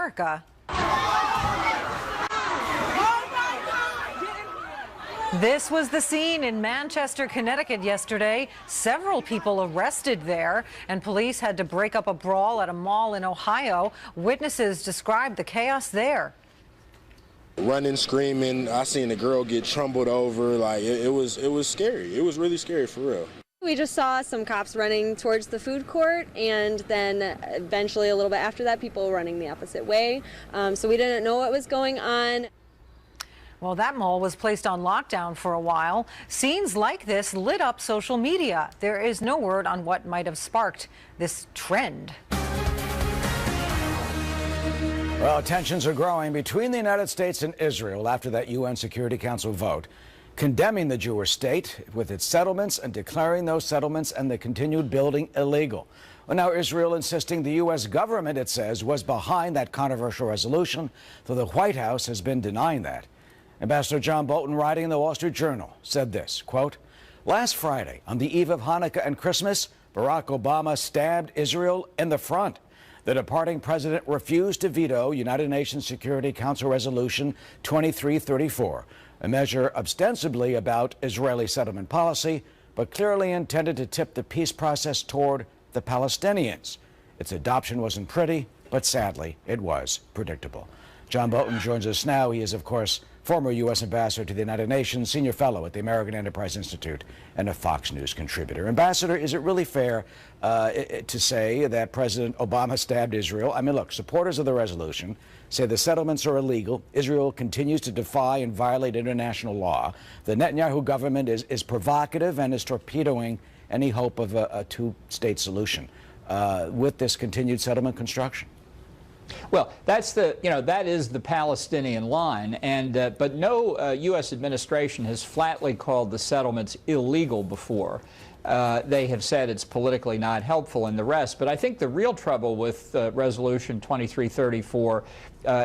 America. This was the scene in Manchester, Connecticut yesterday. Several people arrested there, and police had to break up a brawl at a mall in Ohio. Witnesses described the chaos there. Running, screaming. I seen a girl get trumbled over. Like it was scary. It was really scary for real. We just saw some cops running towards the food court, and then eventually a little bit after that, people running the opposite way. So we didn't know what was going on. Well, that mall was placed on lockdown for a while. Scenes like this lit up social media. There is no word on what might have sparked this trend. Well, tensions are growing between the United States and Israel after that UN Security Council vote condemning the Jewish state with its settlements and declaring those settlements and the continued building illegal. Well, now Israel insisting the U.S. government, it says, was behind that controversial resolution, though the White House has been denying that. Ambassador John Bolton, writing in the Wall Street Journal, said this, quote, "Last Friday, on the eve of Hanukkah and Christmas, Barack Obama stabbed Israel in the front. The departing president refused to veto United Nations Security Council Resolution 2334, a measure ostensibly about Israeli settlement policy, but clearly intended to tip the peace process toward the Palestinians. Its adoption wasn't pretty, but sadly, it was predictable." John Bolton joins us now. He is, of course, former U.S. ambassador to the United Nations, senior fellow at the American Enterprise Institute, and a Fox News contributor. Ambassador, is it really fair to say that President Obama stabbed Israel? I mean, look, supporters of the resolution say the settlements are illegal. Israel continues to defy and violate international law. The Netanyahu government is provocative and is torpedoing any hope of a two-state solution with this continued settlement construction. Well, that is the Palestinian line, and but no U.S. administration has flatly called the settlements illegal before. They have said it's politically not helpful and the rest. But I think the real trouble with Resolution 2334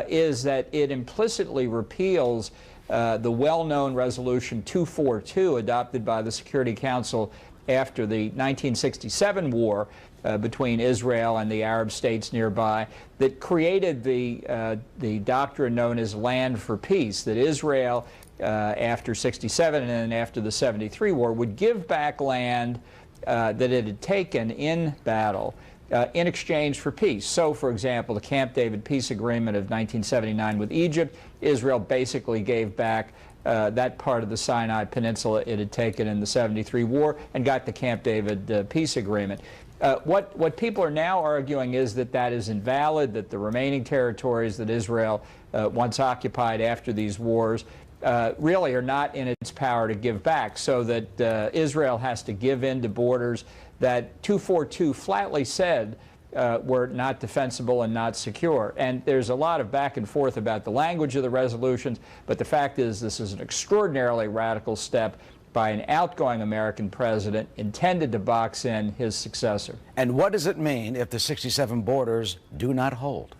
is that it implicitly repeals the well-known Resolution 242 adopted by the Security Council after the 1967 war between Israel and the Arab states nearby, that created the doctrine known as land for peace, that Israel, after 67 and then after the 73 war, would give back land that it had taken in battle in exchange for peace. So, for example, the Camp David peace agreement of 1979 with Egypt, Israel basically gave back that part of the Sinai Peninsula it had taken in the 73 war and got the Camp David peace agreement. What people are now arguing is that that is invalid, that the remaining territories that Israel once occupied after these wars really are not in its power to give back, so that Israel has to give in to borders that 242 flatly said were not defensible and not secure. And there's a lot of back and forth about the language of the resolutions, but the fact is this is an extraordinarily radical step by an outgoing American president intended to box in his successor. And what does it mean if the 67 borders do not hold?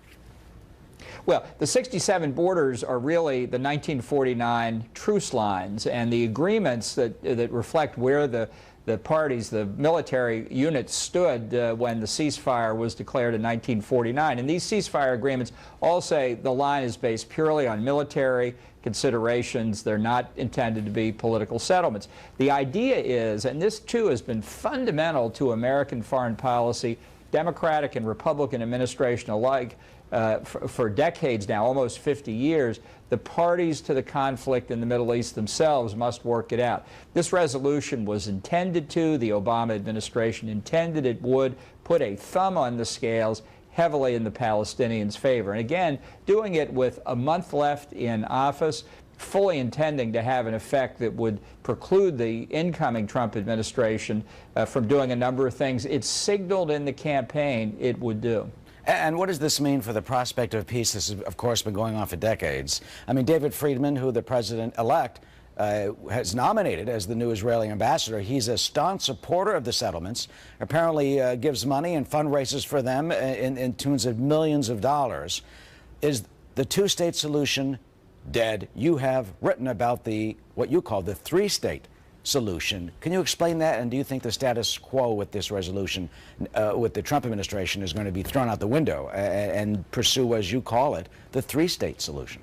Well, the 67 borders are really the 1949 truce lines and the agreements that reflect where the parties, the military units stood when the ceasefire was declared in 1949. And these ceasefire agreements all say the line is based purely on military considerations. They're not intended to be political settlements. The idea is, and this too has been fundamental to American foreign policy, Democratic and Republican administration alike, for decades now, almost 50 years, the parties to the conflict in the Middle East themselves must work it out. This resolution was intended to, the Obama administration intended it would, put a thumb on the scales heavily in the Palestinians' favor. And again, doing it with a month left in office, fully intending to have an effect that would preclude the incoming Trump administration from doing a number of things it signaled in the campaign it would do. And what does this mean for the prospect of peace? This has, of course, been going on for decades. I mean, David Friedman, who the president-elect has nominated as the new Israeli ambassador, he's a staunch supporter of the settlements, apparently gives money and fundraisers for them in tunes of millions of dollars. Is the two-state solution dead? You have written about what you call the three-state solution. Can you explain that? And do you think the status quo with this resolution, with the Trump administration, is going to be thrown out the window and pursue, as you call it, the three-state solution?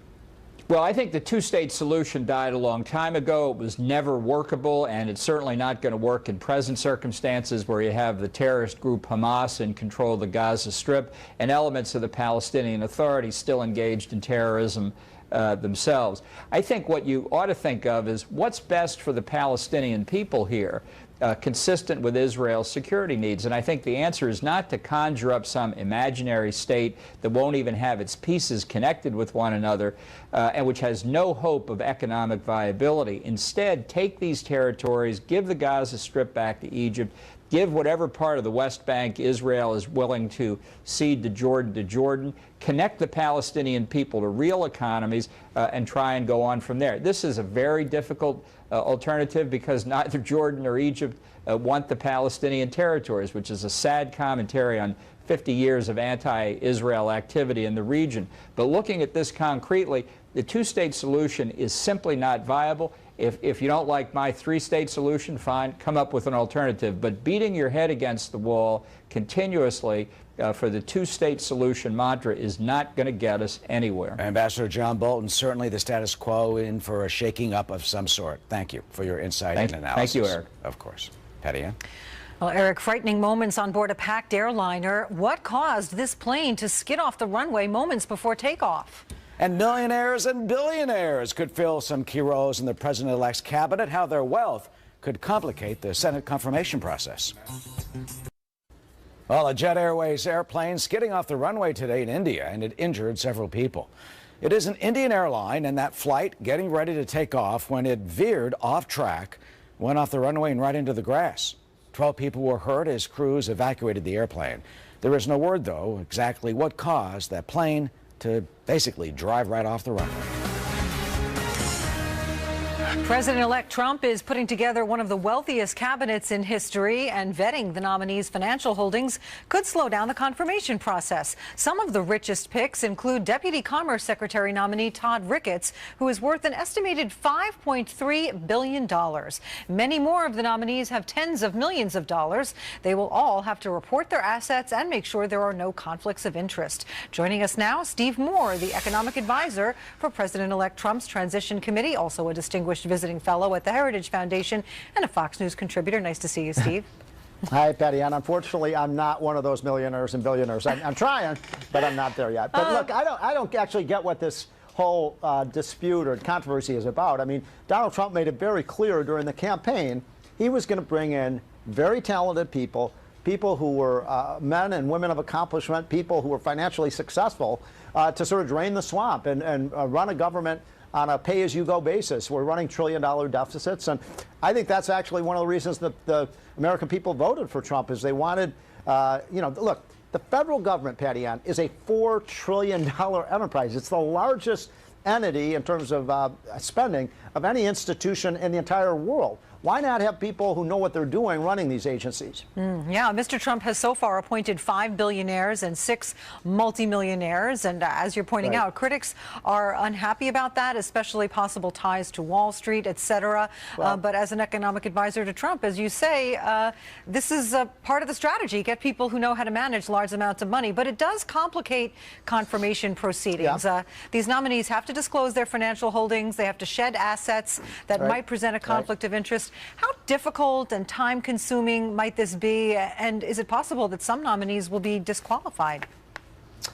Well, I think the two-state solution died a long time ago. It was never workable, and it's certainly not going to work in present circumstances where you have the terrorist group Hamas in control of the Gaza Strip and elements of the Palestinian Authority still engaged in terrorism themselves. I think what you ought to think of is what's best for the Palestinian people here, consistent with Israel's security needs. And I think the answer is not to conjure up some imaginary state that won't even have its pieces connected with one another and which has no hope of economic viability. Instead, take these territories, give the Gaza Strip back to Egypt, give whatever part of the West Bank Israel is willing to cede to Jordan, connect the Palestinian people to real economies, and try and go on from there. This is a very difficult alternative because neither Jordan or Egypt want the Palestinian territories, which is a sad commentary on 50 years of anti-Israel activity in the region. But looking at this concretely, the two-state solution is simply not viable. If you don't like my three-state solution, fine, come up with an alternative. But beating your head against the wall continuously for the two-state solution mantra is not going to get us anywhere. Ambassador John Bolton, certainly the status quo in for a shaking up of some sort. Thank you for your insight and analysis. Thank you, Eric. Of course. Patty Ann? Well, Eric, frightening moments on board a packed airliner. What caused this plane to skid off the runway moments before takeoff? And millionaires and billionaires could fill some key roles in the president-elect's cabinet. How their wealth could complicate the Senate confirmation process. Well, a Jet Airways airplane skidding off the runway today in India, and it injured several people. It is an Indian airline, and that flight getting ready to take off when it veered off track, went off the runway and right into the grass. 12 people were hurt as crews evacuated the airplane. There is no word, though, exactly what caused that plane to basically drive right off the runway. President-elect Trump is putting together one of the wealthiest cabinets in history, and vetting the nominees' financial holdings could slow down the confirmation process. Some of the richest picks include Deputy Commerce Secretary nominee Todd Ricketts, who is worth an estimated $5.3 billion. Many more of the nominees have tens of millions of dollars. They will all have to report their assets and make sure there are no conflicts of interest. Joining us now, Steve Moore, the economic advisor for President-elect Trump's Transition Committee, also a distinguished visiting fellow at the Heritage Foundation and a Fox News contributor. Nice to see you, Steve. Hi, Patty Ann. Unfortunately, I'm not one of those millionaires and billionaires. I'm trying, but I'm not there yet. But look, I don't actually get what this whole dispute or controversy is about. I mean, Donald Trump made it very clear during the campaign he was going to bring in very talented people, people who were men and women of accomplishment, people who were financially successful to sort of drain the swamp and run a government on a pay-as-you-go basis. We're running trillion-dollar deficits, and I think that's actually one of the reasons that the American people voted for Trump, is they wanted, look, the federal government, Patty Ann, is a $4 trillion enterprise. It's the largest entity in terms of spending of any institution in the entire world. Why not have people who know what they're doing running these agencies? Yeah, Mr. Trump has so far appointed 5 billionaires and 6 multimillionaires. And as you're pointing out, critics are unhappy about that, especially possible ties to Wall Street, et cetera. Well, but as an economic advisor to Trump, as you say, this is a part of the strategy, get people who know how to manage large amounts of money. But it does complicate confirmation proceedings. Yeah. These nominees have to disclose their financial holdings. They have to shed assets that might present a conflict of interest. How difficult and time-consuming might this be? And is it possible that some nominees will be disqualified?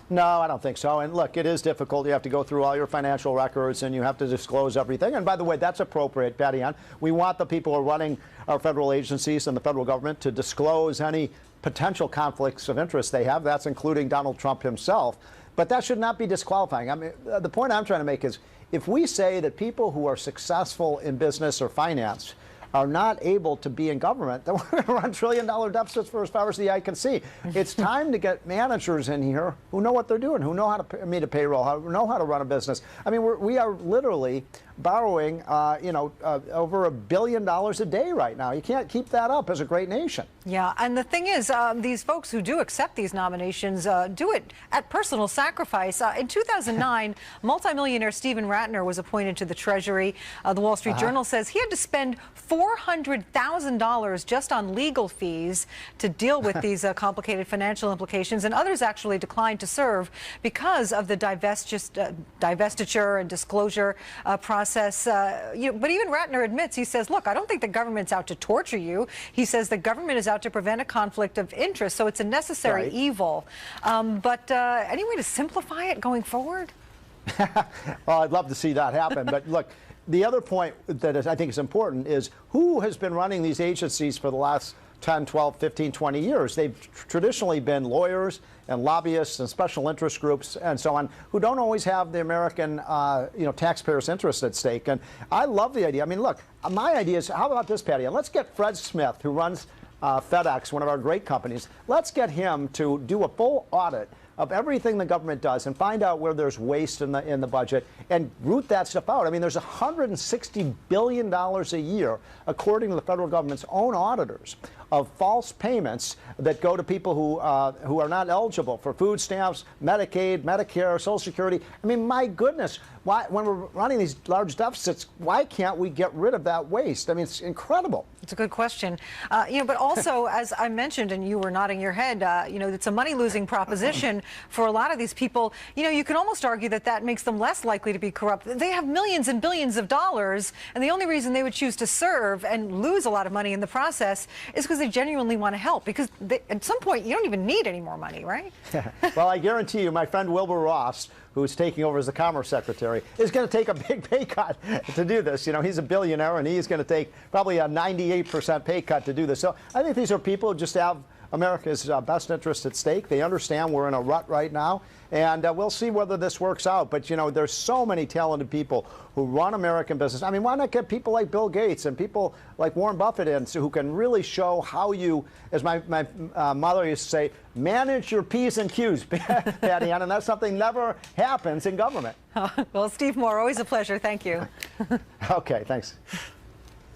No, I don't think so. And look, it is difficult. You have to go through all your financial records and you have to disclose everything. And by the way, that's appropriate, Patty Ann. We want the people who are running our federal agencies and the federal government to disclose any potential conflicts of interest they have. That's including Donald Trump himself. But that should not be disqualifying. I mean, the point I'm trying to make is if we say that people who are successful in business or finance are not able to be in government, then we're going to run trillion-dollar deficits for as far as the eye can see. It's time to get managers in here who know what they're doing, who know how to meet a payroll, who know how to run a business. I mean, we are literally borrowing, over $1 billion a day right now. You can't keep that up as a great nation. Yeah, and the thing is, these folks who do accept these nominations do it at personal sacrifice. In 2009, multimillionaire Stephen Ratner was appointed to the Treasury. The Wall Street Journal says he had to spend $4 $400,000 just on legal fees to deal with these complicated financial implications, and others actually declined to serve because of the divestiture and disclosure process. But even Ratner admits, he says, look, I don't think the government's out to torture you. He says the government is out to prevent a conflict of interest, so it's a necessary evil. But any way to simplify it going forward? Well, I'd love to see that happen. But look, the other point that I think is important is who has been running these agencies for the last 10, 12, 15, 20 years. They've traditionally been lawyers and lobbyists and special interest groups and so on who don't always have the American taxpayers' interest at stake. And I love the idea. I mean, look, my idea is, how about this, Patty? And let's get Fred Smith, who runs FedEx, one of our great companies. Let's get him to do a full audit of everything the government does and find out where there's waste in the budget and root that stuff out. I mean, there's $160 billion a year, according to the federal government's own auditors, of false payments that go to people who are not eligible for food stamps, Medicaid, Medicare, Social Security. I mean, my goodness, why, when we're running these large deficits, why can't we get rid of that waste? I mean, it's incredible. It's a good question. But also, as I mentioned, and you were nodding your head, it's a money-losing proposition for a lot of these people. You can almost argue that that makes them less likely to be corrupt. They have millions and billions of dollars, and the only reason they would choose to serve and lose a lot of money in the process is because they genuinely want to help, because at some point you don't even need any more money, right? Well, I guarantee you my friend Wilbur Ross, who's taking over as the Commerce Secretary, is going to take a big pay cut to do this. He's a billionaire, and he's going to take probably a 98% pay cut to do this. So I think these are people who just have America's best interest at stake. They understand we're in a rut right now, and we'll see whether this works out. But, there's so many talented people who run American business. I mean, why not get people like Bill Gates and people like Warren Buffett in, so who can really show how you, as my mother used to say, manage your P's and Q's, Patty Ann, and that's something never happens in government. Well, Steve Moore, always a pleasure. Thank you. Okay, thanks.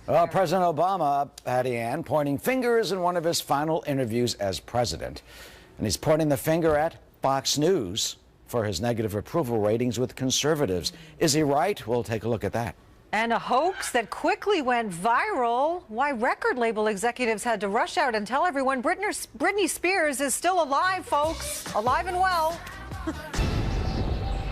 Well, President Obama, Patty Ann, pointing fingers in one of his final interviews as president. And he's pointing the finger at Fox News for his negative approval ratings with conservatives. Is he right? We'll take a look at that. And a hoax that quickly went viral. Why record label executives had to rush out and tell everyone Britney Spears is still alive, folks. Alive and well.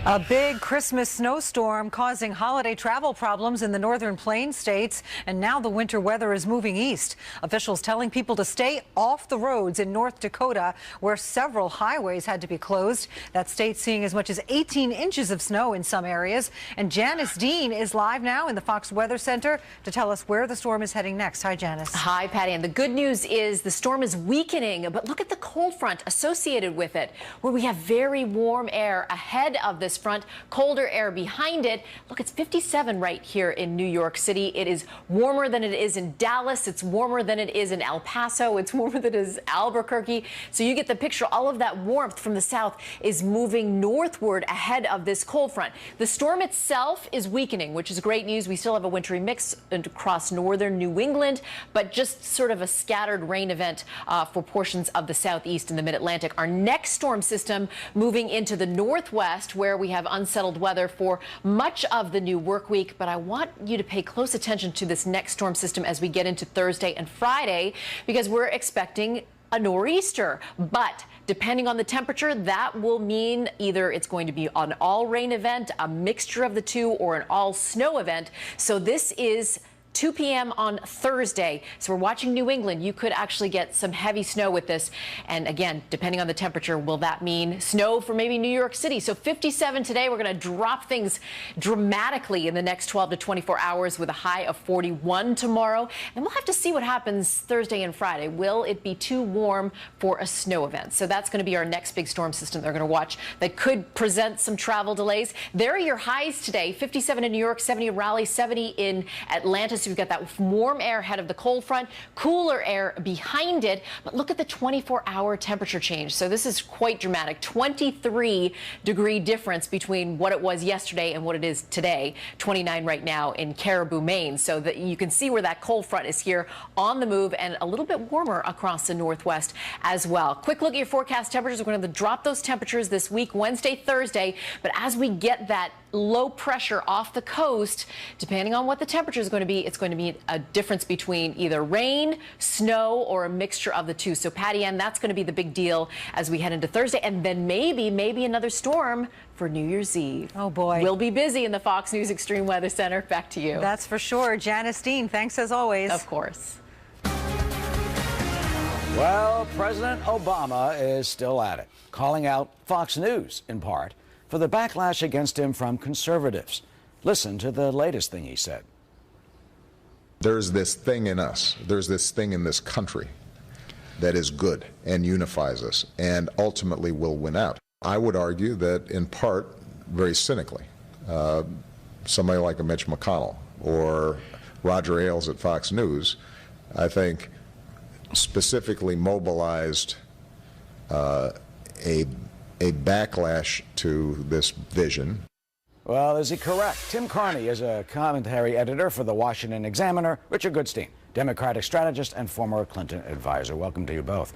A big Christmas snowstorm causing holiday travel problems in the northern plains states, and now the winter weather is moving east. Officials telling people to stay off the roads in North Dakota, where several highways had to be closed. That state seeing as much as 18 inches of snow in some areas. And Janice Dean is live now in the Fox Weather Center to tell us where the storm is heading next. Hi, Janice. Hi, Patty. And the good news is the storm is weakening, but look at the cold front associated with it, where we have very warm air ahead of this front, colder air behind it. Look, it's 57 right here in New York City. It is warmer than it is in Dallas. It's warmer than it is in El Paso. It's warmer than it is Albuquerque. So you get the picture. All of that warmth from the south is moving northward ahead of this cold front. The storm itself is weakening, which is great news. We still have a wintry mix across northern New England, but just sort of a scattered rain event for portions of the southeast and the mid-Atlantic. Our next storm system moving into the northwest, where we have unsettled weather for much of the new work week. But I want you to pay close attention to this next storm system as we get into Thursday and Friday, because we're expecting a nor'easter. But depending on the temperature, that will mean either it's going to be an all rain event, a mixture of the two, or an all snow event. So this is 2 p.m. on Thursday. So we're watching New England. You could actually get some heavy snow with this. And again, depending on the temperature, will that mean snow for maybe New York City? So 57 today. We're going to drop things dramatically in the next 12 to 24 hours with a high of 41 tomorrow. And we'll have to see what happens Thursday and Friday. Will it be too warm for a snow event? So that's going to be our next big storm system they're going to watch that could present some travel delays. There are your highs today. 57 in New York, 70 in Raleigh, 70 in Atlanta. So we've got that warm air ahead of the cold front, cooler air behind it. But look at the 24-hour temperature change. So this is quite dramatic. 23-degree difference between what it was yesterday and what it is today. 29 right now in Caribou, Maine. So that you can see where that cold front is here on the move, and a little bit warmer across the northwest as well. Quick look at your forecast temperatures. We're going to drop those temperatures this week, Wednesday, Thursday. But as we get that low pressure off the coast. Depending on what the temperature is going to be, it's going to be a difference between either rain, snow, or a mixture of the two. So, Patty Ann, that's going to be the big deal as we head into Thursday. And then maybe another storm for New Year's Eve. Oh, boy. We'll be busy in the Fox News Extreme Weather Center. Back to you. That's for sure. Janice Dean, thanks as always. Of course. Well, President Obama is still at it, calling out Fox News, in part, for the backlash against him from conservatives. Listen to the latest thing he said. There's this thing in us, there's this thing in this country that is good and unifies us and ultimately will win out. I would argue that, in part, very cynically, somebody like a Mitch McConnell or Roger Ailes at Fox News, I think, specifically mobilized a backlash to this vision. Well, is he correct? Tim Carney is a commentary editor for the Washington Examiner. Richard Goodstein, Democratic strategist and former Clinton advisor. Welcome to you both.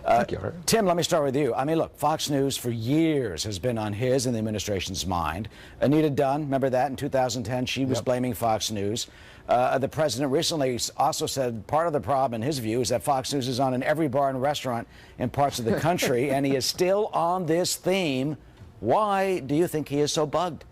Thank you. Tim, let me start with you. I mean, look, Fox News for years has been on his and the administration's mind. Anita Dunn, remember that in 2010? She was blaming Fox News. The president recently also said part of the problem, in his view, is that Fox News is on in every bar and restaurant in parts of the country, and he is still on this theme. Why do you think he is so bugged?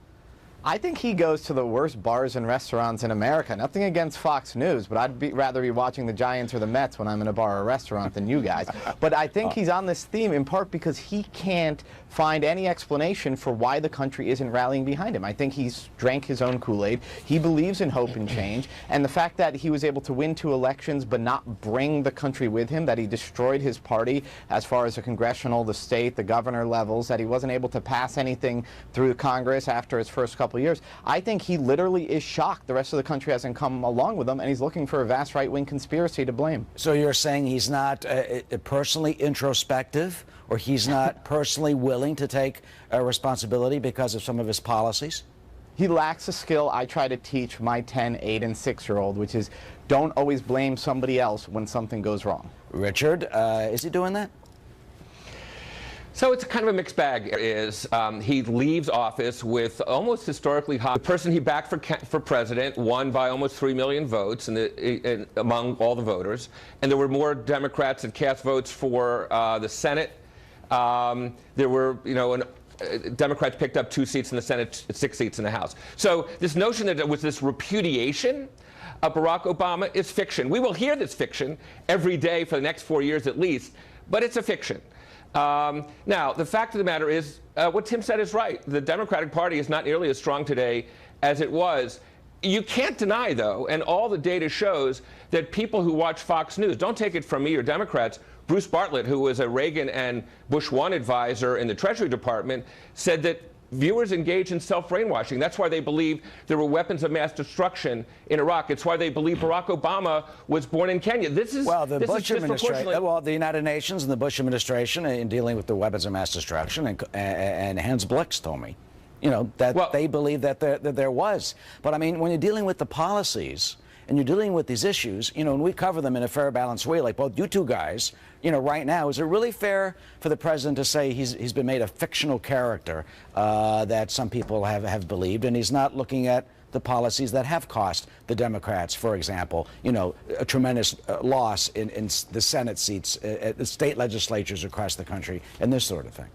I think he goes to the worst bars and restaurants in America. Nothing against Fox News, but I'd rather be watching the Giants or the Mets when I'm in a bar or restaurant than you guys. But I think he's on this theme in part because he can't find any explanation for why the country isn't rallying behind him. I think he's drank his own Kool-Aid. He believes in hope and change. And the fact that he was able to win 2 elections but not bring the country with him, that he destroyed his party as far as the congressional, the state, the governor levels, that he wasn't able to pass anything through Congress after his first couple of years. I think he literally is shocked the rest of the country hasn't come along with him, and he's looking for a vast right-wing conspiracy to blame. So you're saying he's not personally introspective, or he's not personally willing to take responsibility because of some of his policies? He lacks a skill I try to teach my 10, 8, and 6-year-old, which is don't always blame somebody else when something goes wrong. Richard, is he doing that? So it's kind of a mixed bag. He leaves office with almost historically high. The person he backed for president won by almost 3 million votes among all the voters, and there were more Democrats that cast votes for the Senate. There were, Democrats picked up 2 seats in the Senate, 6 seats in the House. So this notion that it was this repudiation of Barack Obama is fiction. We will hear this fiction every day for the next 4 years at least, but it's a fiction. Now, the fact of the matter is, what Tim said is right. The Democratic Party is not nearly as strong today as it was. You can't deny, though, and all the data shows that people who watch Fox News, don't take it from me or Democrats, Bruce Bartlett, who was a Reagan and Bush 1 advisor in the Treasury Department, said that viewers engage in self-brainwashing. That's why they believe there were weapons of mass destruction in Iraq. It's why they believe Barack Obama was born in Kenya. This is the Bush administration. Well, the United Nations and the Bush administration, in dealing with the weapons of mass destruction, and Hans Blix told me, that they believe that there was. But I mean, when you're dealing with the policies and you're dealing with these issues, and we cover them in a fair, balanced way, like both you two guys, right now, is it really fair for the president to say he's been made a fictional character that some people have believed, and he's not looking at the policies that have cost the Democrats, for example, a tremendous loss in the Senate seats, at the state legislatures across the country, and this sort of thing?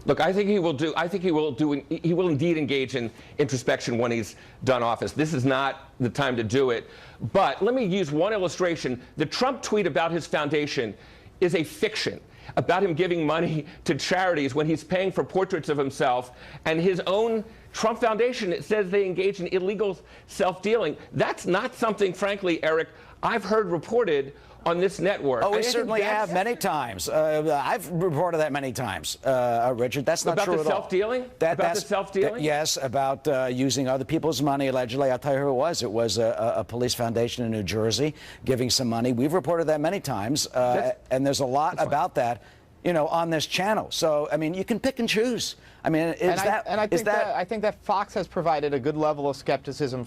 Look, I think he will indeed engage in introspection when he's done office. This is not the time to do it. But let me use one illustration. The Trump tweet about his foundation is a fiction about him giving money to charities when he's paying for portraits of himself, and his own Trump Foundation, it says they engage in illegal self-dealing. That's not something, frankly, Eric, I've heard reported on this network. Oh, we certainly have many times. I've reported that many times, Richard. That's not true at all. About the self-dealing? About the self-dealing? Yes, about using other people's money, allegedly. I'll tell you who it was. It was a police foundation in New Jersey giving some money. We've reported that many times, and there's a lot about that, on this channel. So, I mean, you can pick and choose. I mean, I think that Fox has provided a good level of skepticism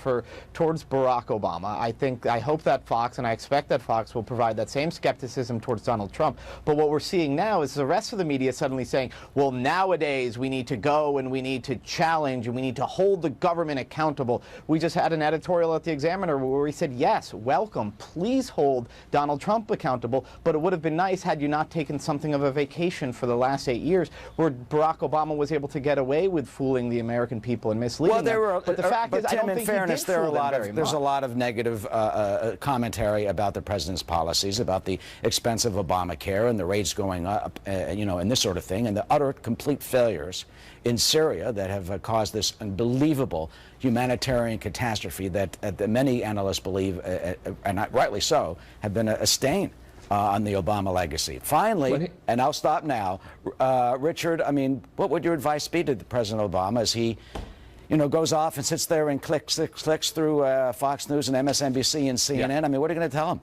towards Barack Obama. I hope that Fox, and I expect that Fox will provide that same skepticism towards Donald Trump. But what we're seeing now is the rest of the media suddenly saying, well, nowadays we need to go and we need to challenge and we need to hold the government accountable. We just had an editorial at the Examiner where we said, yes, welcome, please hold Donald Trump accountable, but it would have been nice had you not taken something of a vacation for the last 8 years where Barack Obama was able to get away with fooling the American people and misleading them. But the fact is, I don't think fairness, he did fool them very there's a much. lot of negative commentary about the president's policies, about the expense of Obamacare and the rates going up, and this sort of thing, and the utter complete failures in Syria that have caused this unbelievable humanitarian catastrophe that many analysts believe, and rightly so, have been a stain on the Obama legacy. Finally, and I'll stop now, Richard, I mean, what would your advice be to President Obama as he goes off and sits there and clicks through Fox News and MSNBC and CNN? Yeah. I mean, what are you going to tell him?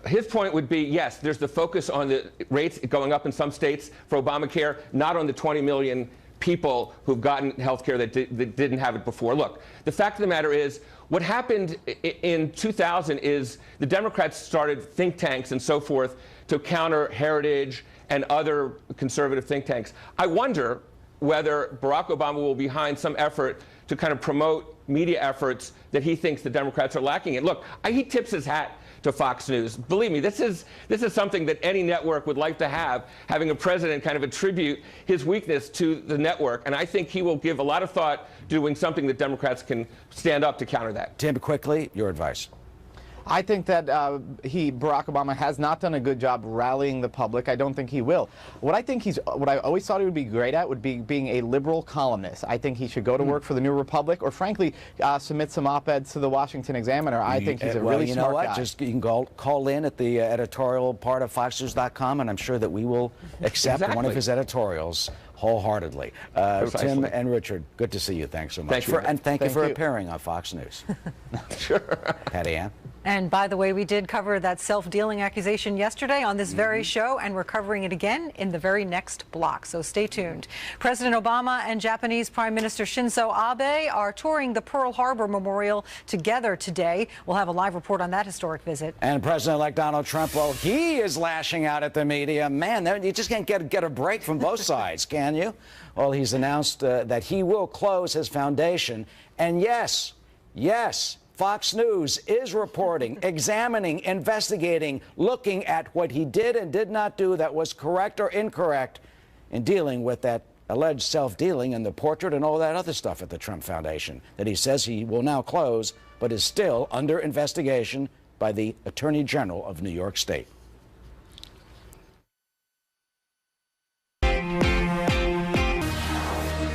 His point would be, yes, there's the focus on the rates going up in some states for Obamacare, not on the 20 million people who've gotten health care that didn't have it before. Look, the fact of the matter is, what happened in 2000 is the Democrats started think tanks and so forth to counter Heritage and other conservative think tanks. I wonder whether Barack Obama will be behind some effort to kind of promote media efforts that he thinks the Democrats are lacking in. Look, he tips his hat to Fox News. Believe me, this is something that any network would like to have, having a president kind of attribute his weakness to the network. And I think he will give a lot of thought to doing something that Democrats can stand up to counter that. Tim, quickly, your advice. I think that Barack Obama has not done a good job rallying the public. I don't think he will. What I always thought he would be great at would be being a liberal columnist. I think he should go to work for the New Republic, or frankly, submit some op-eds to the Washington Examiner. I think he's a really smart guy. Just you can call in at the editorial part of FoxNews.com, and I'm sure that we will accept one of his editorials wholeheartedly. Tim and Richard, good to see you. Thanks so much. Thank you for appearing on Fox News. Sure. Patty Ann. And by the way, we did cover that self-dealing accusation yesterday on this very show, and we're covering it again in the very next block. So stay tuned. President Obama and Japanese Prime Minister Shinzo Abe are touring the Pearl Harbor Memorial together today. We'll have a live report on that historic visit. And President-elect Donald Trump, well, he is lashing out at the media. Man, you just can't get a break from both sides, can you? Well, he's announced that he will close his foundation. And yes, Fox News is reporting, examining, investigating, looking at what he did and did not do that was correct or incorrect in dealing with that alleged self-dealing and the portrait and all that other stuff at the Trump Foundation that he says he will now close, but is still under investigation by the Attorney General of New York State.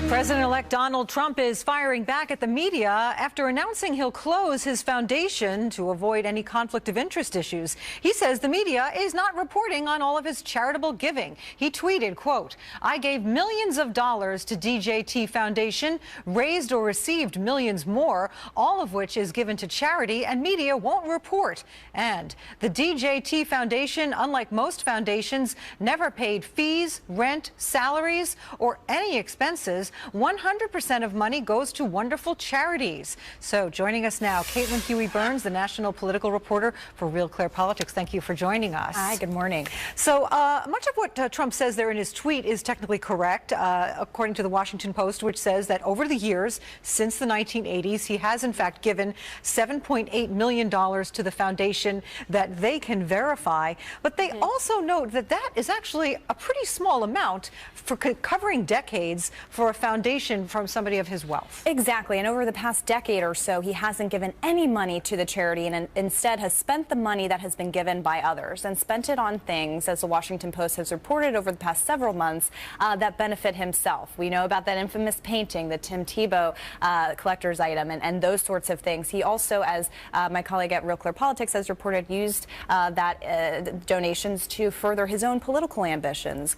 President-elect Donald Trump is firing back at the media after announcing he'll close his foundation to avoid any conflict of interest issues. He says the media is not reporting on all of his charitable giving. He tweeted, quote, "I gave millions of dollars to DJT Foundation, raised or received millions more, all of which is given to charity, and media won't report. And the DJT Foundation, unlike most foundations, never paid fees, rent, salaries, or any expenses. 100% of money goes to wonderful charities." So joining us now, Caitlin Huey-Burns, the national political reporter for Real Clear Politics. Thank you for joining us. Hi, good morning. So much of what Trump says there in his tweet is technically correct, according to the Washington Post, which says that over the years, since the 1980s, he has in fact given $7.8 million to the foundation that they can verify. But they also note that that is actually a pretty small amount for covering decades for a foundation from somebody of his wealth. Exactly. And over the past decade or so, he hasn't given any money to the charity and instead has spent the money that has been given by others and spent it on things, as the Washington Post has reported over the past several months, that benefit himself. We know about that infamous painting, the Tim Tebow collector's item, and those sorts of things. He also, as my colleague at Real Clear Politics has reported, used that donations to further his own political ambitions,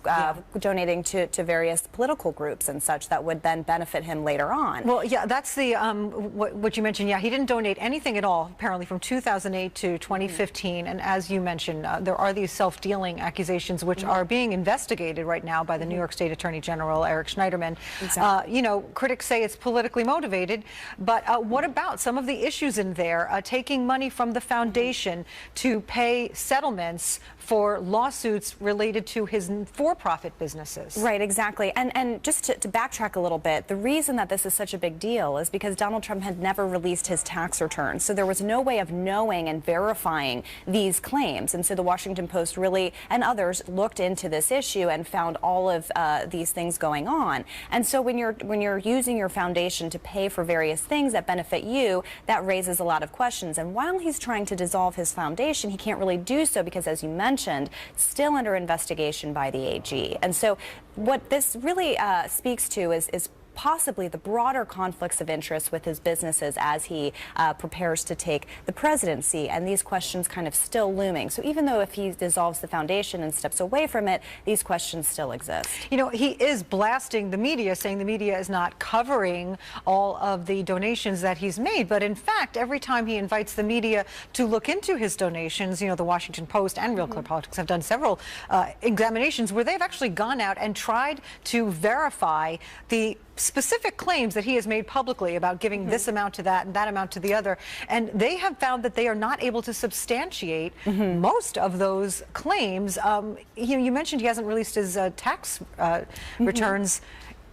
donating to various political groups and such that would would then benefit him later on. Well, yeah, that's the what you mentioned. Yeah, he didn't donate anything at all, apparently, from 2008 to 2015. And as you mentioned, there are these self-dealing accusations which are being investigated right now by the New York State Attorney General, Eric Schneiderman. Exactly. You know, critics say it's politically motivated. But what about some of the issues in there? Taking money from the foundation to pay settlements for lawsuits related to his for-profit businesses. Right, exactly. And just to backtrack a little bit, the reason that this is such a big deal is because Donald Trump had never released his tax returns. So there was no way of knowing and verifying these claims. And so the Washington Post really, and others, looked into this issue and found all of these things going on. And so when you're using your foundation to pay for various things that benefit you, that raises a lot of questions. And while he's trying to dissolve his foundation, he can't really do so because, as you mentioned, still under investigation by the AG. And so what this really speaks to is possibly the broader conflicts of interest with his businesses as he prepares to take the presidency, and these questions kind of still looming. So even though if he dissolves the foundation and steps away from it, these questions still exist. You know, he is blasting the media, saying the media is not covering all of the donations that he's made. But in fact, every time he invites the media to look into his donations, you know, the Washington Post and Real Clear Politics have done several examinations where they've actually gone out and tried to verify the specific claims that he has made publicly about giving this amount to that and that amount to the other. And they have found that they are not able to substantiate most of those claims. You mentioned he hasn't released his tax returns.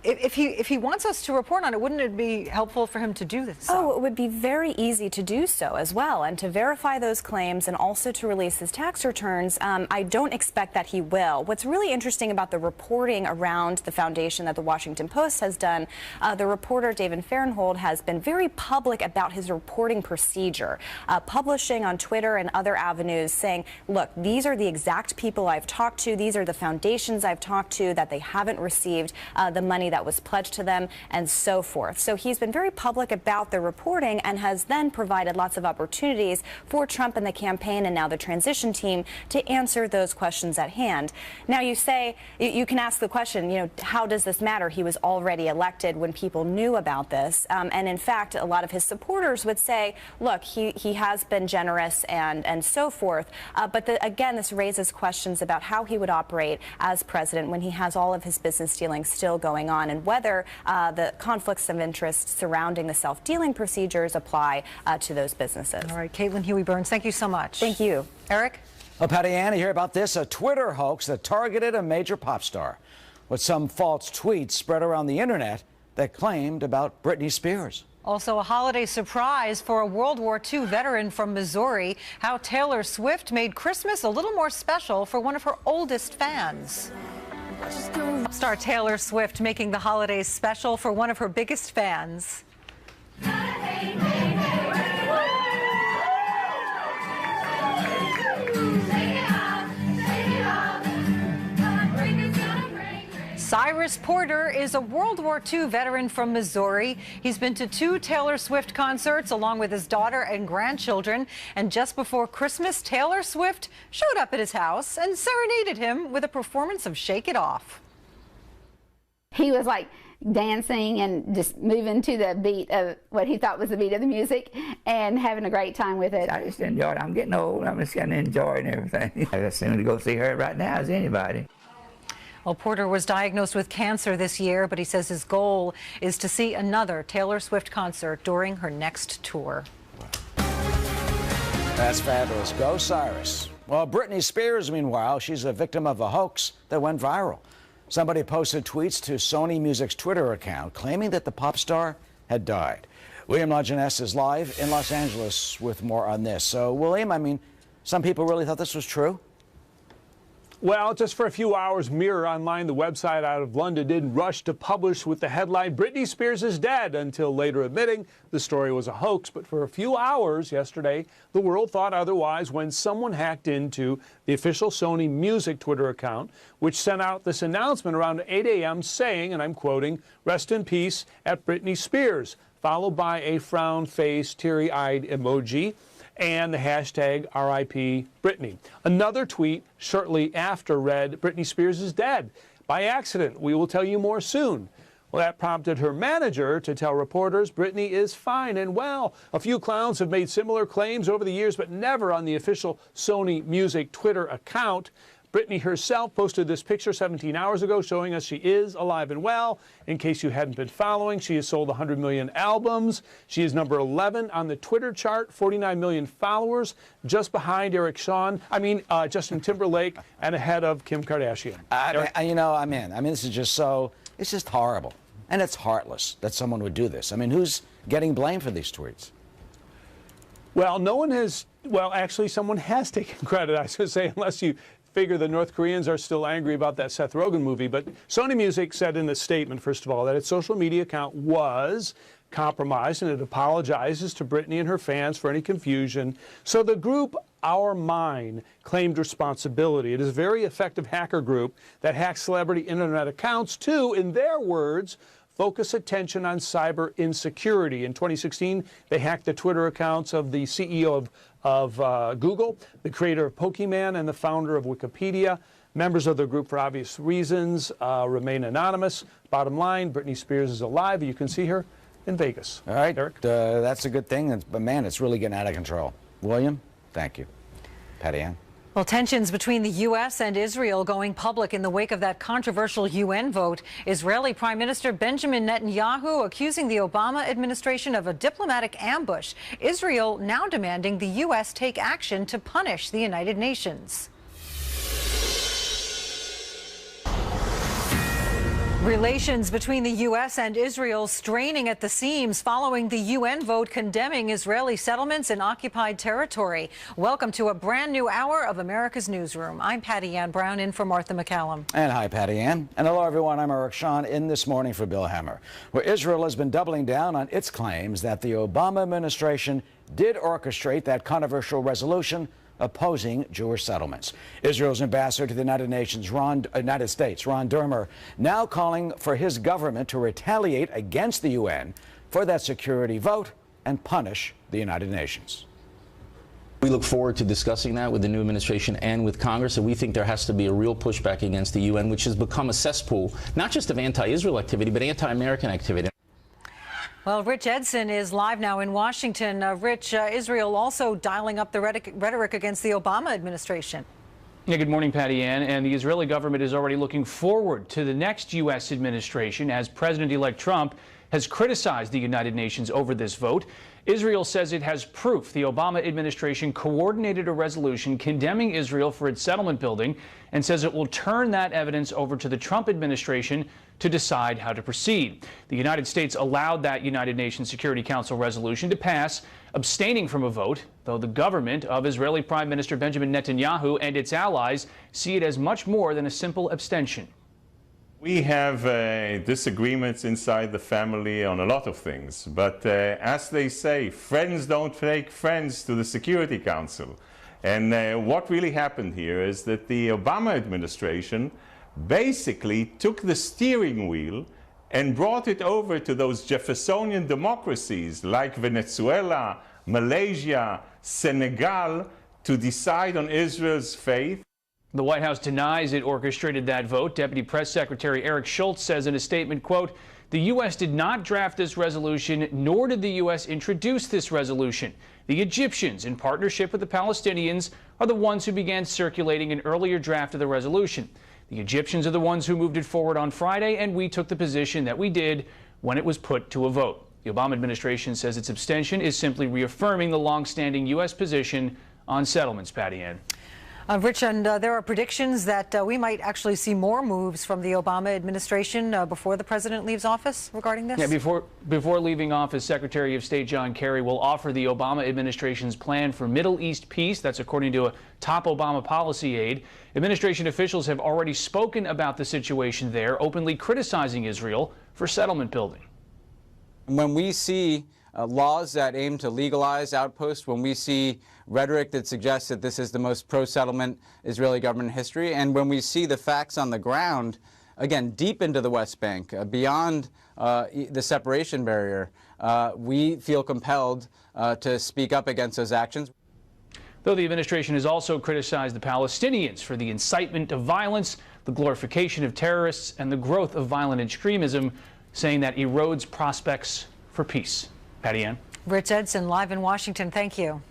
If he wants us to report on it, wouldn't it be helpful for him to do this? Oh, it would be very easy to do so as well, and to verify those claims and also to release his tax returns. I don't expect that he will. What's really interesting about the reporting around the foundation that the Washington Post has done, the reporter David Fahrenhold has been very public about his reporting procedure, publishing on Twitter and other avenues saying, look, these are the exact people I've talked to, these are the foundations I've talked to that they haven't received the money that was pledged to them, and so forth. So he's been very public about the reporting and has then provided lots of opportunities for Trump and the campaign and now the transition team to answer those questions at hand. Now you say, you can ask the question, you know, how does this matter? He was already elected when people knew about this. And in fact, a lot of his supporters would say, look, he has been generous and so forth. But again, this raises questions about how he would operate as president when he has all of his business dealings still going on, and whether the conflicts of interest surrounding the self-dealing procedures apply to those businesses. All right, Caitlin Huey-Burns, thank you so much. Thank you. Eric? Well, Patty Ann, you hear about this? A Twitter hoax that targeted a major pop star with some false tweets spread around the internet that claimed about Britney Spears. Also, a holiday surprise for a World War II veteran from Missouri, how Taylor Swift made Christmas a little more special for one of her oldest fans. Star Taylor Swift making the holidays special for one of her biggest fans. Cyrus Porter is a World War II veteran from Missouri. He's been to 2 Taylor Swift concerts along with his daughter and grandchildren. And just before Christmas, Taylor Swift showed up at his house and serenaded him with a performance of Shake It Off. He was like dancing and just moving to the beat of what he thought was the beat of the music and having a great time with it. I just enjoyed it. I'm getting old. I'm just going to enjoy it and everything. I'm as soon to go see her right now as anybody. Well, Porter was diagnosed with cancer this year, but he says his goal is to see another Taylor Swift concert during her next tour. That's fabulous. Go, Cyrus. Well, Britney Spears, meanwhile, she's a victim of a hoax that went viral. Somebody posted tweets to Sony Music's Twitter account claiming that the pop star had died. William Lajeunesse is live in Los Angeles with more on this. So, William, I mean, some people really thought this was true? Well, just for a few hours, Mirror Online, the website out of London, did rush to publish with the headline, Britney Spears is dead, until later admitting the story was a hoax. But for a few hours yesterday, the world thought otherwise when someone hacked into the official Sony Music Twitter account, which sent out this announcement around 8 a.m. saying, and I'm quoting, "Rest in peace at Britney Spears," followed by a frown face, teary-eyed emoji, and the hashtag RIP Britney. Another tweet shortly after read, "Britney Spears is dead. By accident. We will tell you more soon." Well, that prompted her manager to tell reporters Britney is fine and well. A few clowns have made similar claims over the years, but never on the official Sony Music Twitter account. Britney herself posted this picture 17 hours ago showing us she is alive and well. In case you hadn't been following, she has sold 100 million albums. She is number 11 on the Twitter chart, 49 million followers, just behind Justin Timberlake, and ahead of Kim Kardashian. I'm in. This is just so, it's just horrible. And it's heartless that someone would do this. Who's getting blamed for these tweets? Well, no one has, actually, someone has taken credit, I should say, unless you figure the North Koreans are still angry about that Seth Rogen movie. But Sony Music said in a statement, first of all, that its social media account was compromised, and it apologizes to Britney and her fans for any confusion. So the group Our Mine claimed responsibility. It is a very effective hacker group that hacks celebrity internet accounts to, in their words, focus attention on cyber insecurity. In 2016, they hacked the Twitter accounts of the CEO of Google, the creator of Pokemon, and the founder of Wikipedia. Members of the group, for obvious reasons, remain anonymous. Bottom line, Britney Spears is alive. You can see her in Vegas. All right, Eric? That's a good thing, but man, it's really getting out of control. William, thank you. Patty Ann. Well, tensions between the U.S. and Israel going public in the wake of that controversial UN vote. Israeli Prime Minister Benjamin Netanyahu accusing the Obama administration of a diplomatic ambush. Israel now demanding the U.S. take action to punish the United Nations. Relations between the U.S. and Israel straining at the seams following the UN vote condemning Israeli settlements in occupied territory. Welcome to a brand new hour of America's Newsroom. I'm Patty Ann Brown, in for Martha McCallum. And hi, Patty Ann. And hello, everyone. I'm Eric Shawn, in this morning for Bill Hemmer, where Israel has been doubling down on its claims that the Obama administration did orchestrate that controversial resolution opposing Jewish settlements. Israel's ambassador to the United States, Ron Dermer, now calling for his government to retaliate against the UN for that security vote and punish the United Nations. We look forward to discussing that with the new administration and with Congress, and we think there has to be a real pushback against the UN, which has become a cesspool, not just of anti-Israel activity, but anti-American activity. Well, Rich Edson is live now in Washington. Rich, Israel also dialing up the rhetoric against the Obama administration. Yeah, good morning, Patty Ann. And the Israeli government is already looking forward to the next U.S. administration as President-elect Trump has criticized the United Nations over this vote. Israel says it has proof the Obama administration coordinated a resolution condemning Israel for its settlement building and says it will turn that evidence over to the Trump administration to decide how to proceed. The United States allowed that United Nations Security Council resolution to pass, abstaining from a vote, though the government of Israeli Prime Minister Benjamin Netanyahu and its allies see it as much more than a simple abstention. We have disagreements inside the family on a lot of things, but as they say, friends don't take friends to the Security Council. And what really happened here is that the Obama administration basically took the steering wheel and brought it over to those Jeffersonian democracies like Venezuela, Malaysia, Senegal, to decide on Israel's fate. The White House denies it orchestrated that vote. Deputy Press Secretary Eric Schultz says in a statement, quote, "The U.S. did not draft this resolution, nor did the U.S. introduce this resolution. The Egyptians, in partnership with the Palestinians, are the ones who began circulating an earlier draft of the resolution. The Egyptians are the ones who moved it forward on Friday, and we took the position that we did when it was put to a vote." The Obama administration says its abstention is simply reaffirming the long-standing U.S. position on settlements, Patty Ann. Rich, and there are predictions that we might actually see more moves from the Obama administration before the president leaves office regarding this? Yeah, before leaving office, Secretary of State John Kerry will offer the Obama administration's plan for Middle East peace. That's according to a top Obama policy aide. Administration officials have already spoken about the situation there, openly criticizing Israel for settlement building. When we see laws that aim to legalize outposts, when we see rhetoric that suggests that this is the most pro-settlement Israeli government in history, and when we see the facts on the ground, again, deep into the West Bank, beyond the separation barrier, we feel compelled to speak up against those actions. Though the administration has also criticized the Palestinians for the incitement of violence, the glorification of terrorists, and the growth of violent extremism, saying that erodes prospects for peace. Patty Ann. Rich Edson, live in Washington. Thank you.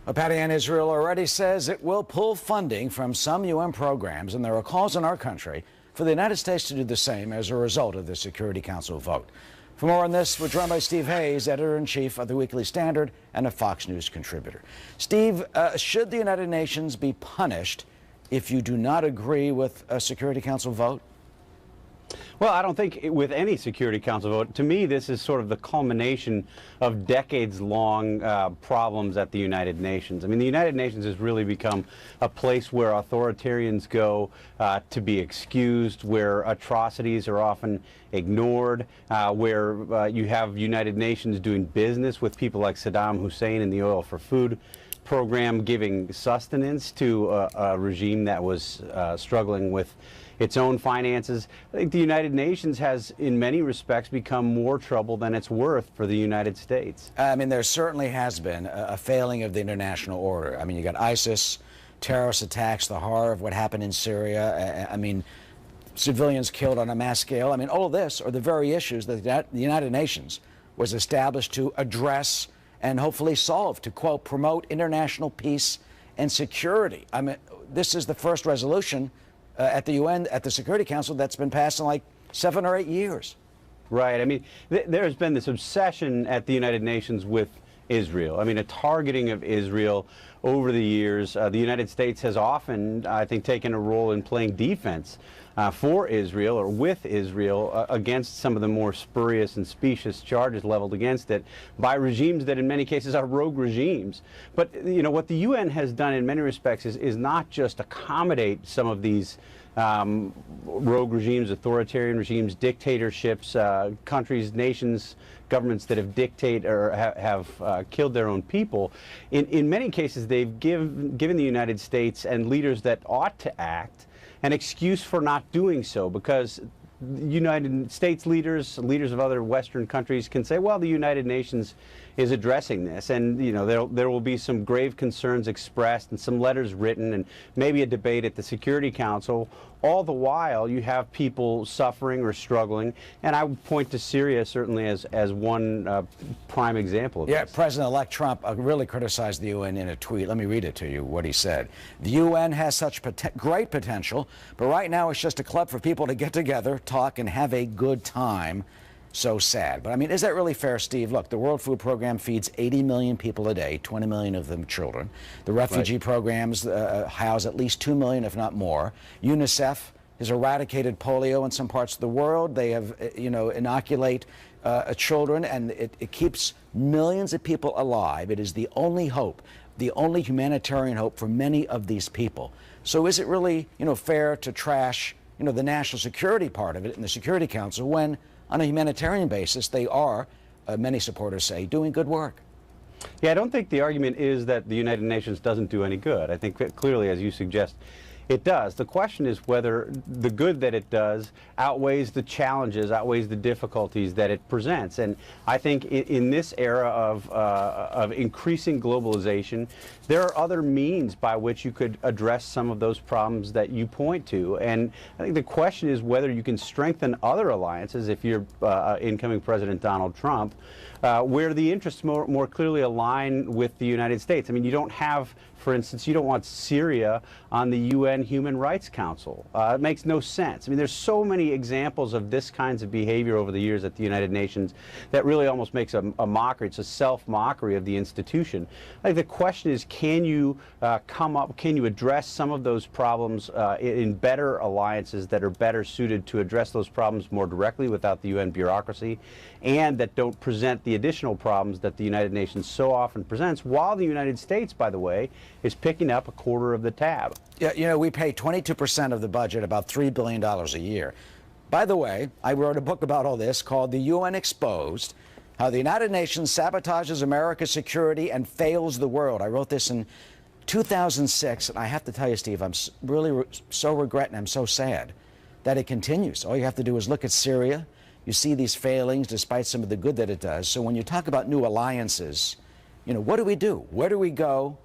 Well, Patty Ann, Israel already says it will pull funding from some UN programs, and there are calls in our country for the United States to do the same as a result of the Security Council vote. For more on this, we're joined by Steve Hayes, editor-in-chief of the Weekly Standard and a Fox News contributor. Steve, should the United Nations be punished if you do not agree with a Security Council vote? Well, I don't think with any Security Council vote. To me, this is sort of the culmination of decades-long problems at the United Nations. I mean, the United Nations has really become a place where authoritarians go to be excused, where atrocities are often ignored, where you have United Nations doing business with people like Saddam Hussein and the Oil for Food program, giving sustenance to a regime that was struggling with its own finances. I think the United Nations has, in many respects, become more trouble than it's worth for the United States. I mean, there certainly has been a failing of the international order. I mean, you got ISIS, terrorist attacks, the horror of what happened in Syria. I mean, civilians killed on a mass scale. I mean, all of this are the very issues that the United Nations was established to address and hopefully solve, to, quote, promote international peace and security. I mean, this is the first resolution at the UN, at the Security Council, that's been passed in like 7 or 8 years. Right. I mean, there's been this obsession at the United Nations with Israel. I mean, a targeting of Israel over the years. The United States has often, I think, taken a role in playing defense for Israel or with Israel against some of the more spurious and specious charges leveled against it by regimes that in many cases are rogue regimes. But, you know, what the UN has done in many respects is not just accommodate some of these rogue regimes, authoritarian regimes, dictatorships, countries, nations, governments that have dictated or have killed their own people. In many cases, they've given the United States and leaders that ought to act an excuse for not doing so, because United States leaders of other Western countries can say, well, the United Nations is addressing this, and you know there will be some grave concerns expressed and some letters written and maybe a debate at the Security Council. All the while, you have people suffering or struggling, and I would point to Syria certainly as one prime example of this. President-elect Trump really criticized the UN in a tweet. Let me read it to you, what he said. The UN has such great potential, but right now it's just a club for people to get together, talk, and have a good time. So sad. But I mean, is that really fair, Steve? Look, the World Food Program feeds 80 million people a day, 20 million of them children. The refugee programs house at least 2 million, if not more. UNICEF has eradicated polio in some parts of the world. They have, inoculate children, and it keeps millions of people alive. It is the only hope, the only humanitarian hope for many of these people. So is it really, fair to trash, the national security part of it in the Security Council when, on a humanitarian basis, they are, many supporters say, doing good work? Yeah, I don't think the argument is that the United Nations doesn't do any good. I think that clearly, as you suggest, it does. The question is whether the good that it does outweighs the challenges, outweighs the difficulties that it presents. And I think in this era of increasing globalization, there are other means by which you could address some of those problems that you point to. And I think the question is whether you can strengthen other alliances, if you're incoming President Donald Trump, where the interests more clearly align with the United States. I mean, you don't have, for instance, you don't want Syria on the UN Human Rights Council. It makes no sense. I mean, there's so many examples of this kinds of behavior over the years at the United Nations that really almost makes a mockery. It's a self-mockery of the institution. I think the question is, can you can you address some of those problems in better alliances that are better suited to address those problems more directly without the UN bureaucracy, and that don't present the additional problems that the United Nations so often presents, while the United States, by the way, is picking up a quarter of the tab. Yeah, we pay 22% of the budget, about $3 billion a year. By the way, I wrote a book about all this called The UN Exposed, How the United Nations Sabotages America's Security and Fails the World. I wrote this in 2006, and I have to tell you, Steve, I'm really so regretting, I'm so sad that it continues. All you have to do is look at Syria. You see these failings despite some of the good that it does. So when you talk about new alliances, what do we do? Where do we go?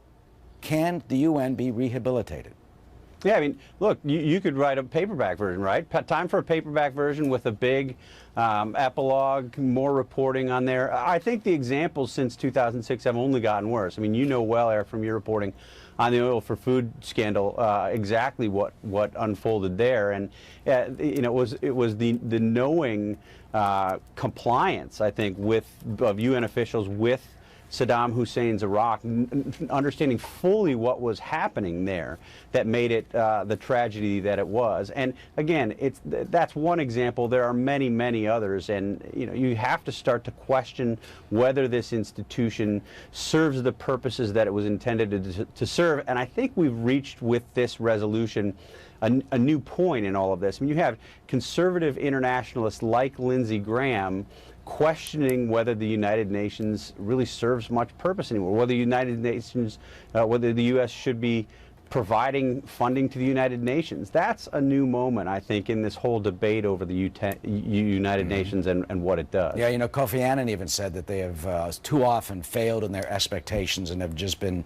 Can the UN be rehabilitated? Yeah, I mean, look, you could write a paperback version, right? Time for a paperback version with a big epilogue, more reporting on there. I think the examples since 2006 have only gotten worse. I mean, you know well, Eric, from your reporting on the oil for food scandal, exactly what unfolded there, and you know, it was the knowing compliance, I think, of UN officials with Saddam Hussein's Iraq, understanding fully what was happening there, that made it the tragedy that it was. And again, that's one example. There are many, many others, and you have to start to question whether this institution serves the purposes that it was intended to serve. And I think we've reached with this resolution a new point in all of this. I mean, you have conservative internationalists like Lindsey Graham questioning whether the United Nations really serves much purpose anymore, whether the United Nations, whether the U.S. should be providing funding to the United Nations. That's a new moment, I think, in this whole debate over the United Nations and what it does. Yeah, Kofi Annan even said that they have too often failed in their expectations and have just been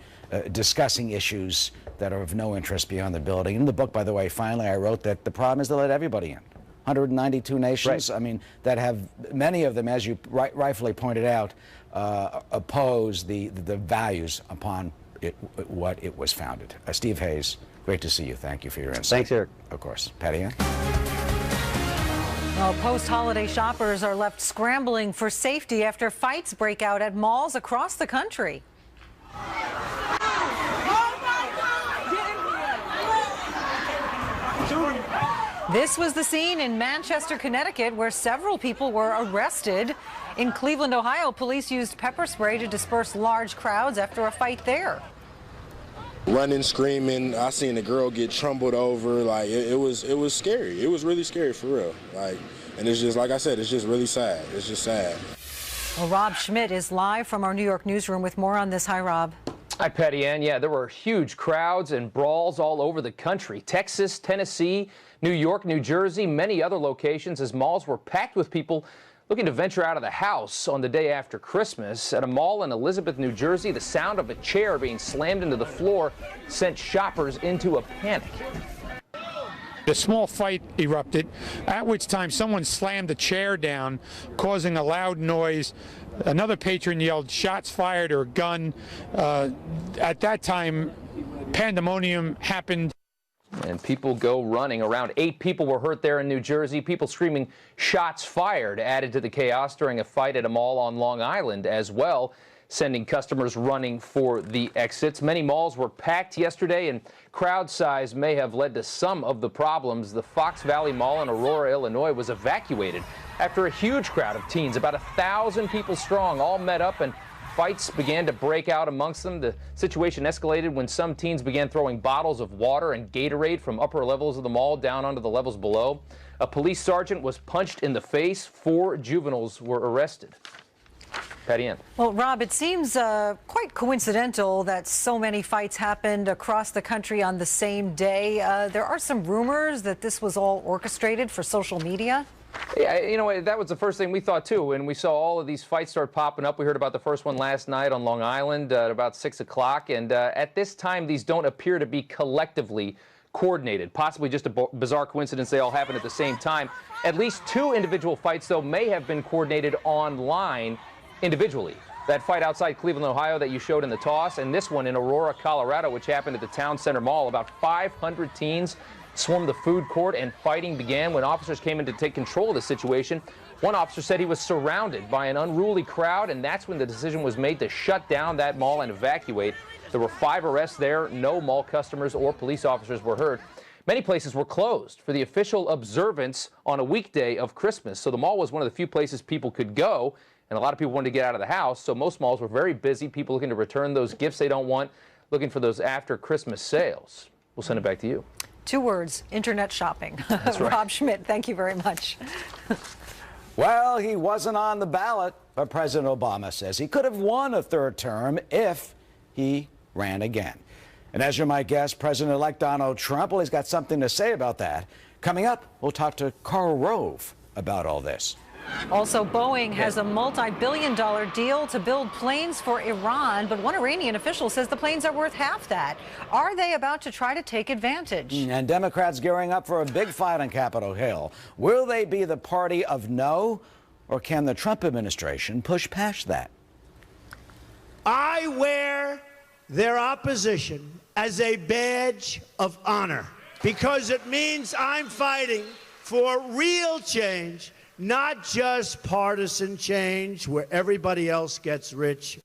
discussing issues that are of no interest beyond the building. In the book, by the way, finally I wrote that the problem is they let everybody in. 192 nations, right. I mean, that have, many of them, as you rightfully pointed out, oppose the values upon what it was founded. Steve Hayes, great to see you. Thank you for your insight. Thanks, Eric. Of course. Patty Ann? Well, post-holiday shoppers are left scrambling for safety after fights break out at malls across the country. This was the scene in Manchester, Connecticut, where several people were arrested. In Cleveland, Ohio, police used pepper spray to disperse large crowds after a fight there. Running, screaming, I seen a girl get trumbled over. Like it was scary. It was really scary for real. Like, and it's just, like I said, it's just really sad. It's just sad. Well, Rob Schmidt is live from our New York newsroom with more on this. Hi, Rob. Hi, Patty Ann. Yeah, there were huge crowds and brawls all over the country. Texas, Tennessee, New York, New Jersey, many other locations as malls were packed with people looking to venture out of the house on the day after Christmas. At a mall in Elizabeth, New Jersey, the sound of a chair being slammed into the floor sent shoppers into a panic. A small fight erupted, at which time someone slammed a chair down, causing a loud noise. Another patron yelled, "Shots fired," or "gun." At that time, pandemonium happened. And people go running. Around 8 people were hurt there in New Jersey. People screaming "shots fired" added to the chaos during a fight at a mall on Long Island as well, sending customers running for the exits. Many malls were packed yesterday, and crowd size may have led to some of the problems. The Fox Valley Mall in Aurora, Illinois, was evacuated after a huge crowd of teens, about 1,000 people strong, all met up, and fights began to break out amongst them. The situation escalated when some teens began throwing bottles of water and Gatorade from upper levels of the mall down onto the levels below. A police sergeant was punched in the face. 4 juveniles were arrested. Patty Ann. Well, Rob, it seems quite coincidental that so many fights happened across the country on the same day. There are some rumors that this was all orchestrated for social media. Yeah, that was the first thing we thought, too. When we saw all of these fights start popping up, we heard about the first one last night on Long Island at about 6 o'clock. And at this time, these don't appear to be collectively coordinated. Possibly just a bizarre coincidence they all happened at the same time. At least 2 individual fights, though, may have been coordinated online individually. That fight outside Cleveland, Ohio that you showed in the toss, and this one in Aurora, Colorado, which happened at the Town Center Mall. About 500 teens swarmed the food court, and fighting began when officers came in to take control of the situation. One officer said he was surrounded by an unruly crowd, and that's when the decision was made to shut down that mall and evacuate. There were 5 arrests there. No mall customers or police officers were hurt. Many places were closed for the official observance on a weekday of Christmas, so the mall was one of the few places people could go, and a lot of people wanted to get out of the house, so most malls were very busy, people looking to return those gifts they don't want, looking for those after Christmas sales. We'll send it back to you. 2 words: internet shopping. That's right. Rob Schmidt, thank you very much. Well, he wasn't on the ballot, but President Obama says he could have won a 3rd term if he ran again. And as you might guess, President-elect Donald Trump, well, he's got something to say about that. Coming up, we'll talk to Karl Rove about all this. Also, Boeing has a multi-billion-dollar deal to build planes for Iran, but one Iranian official says the planes are worth half that. Are they about to try to take advantage? And Democrats gearing up for a big fight on Capitol Hill. Will they be the party of no, or can the Trump administration push past that? I wear their opposition as a badge of honor because it means I'm fighting for real change, not just partisan change where everybody else gets rich.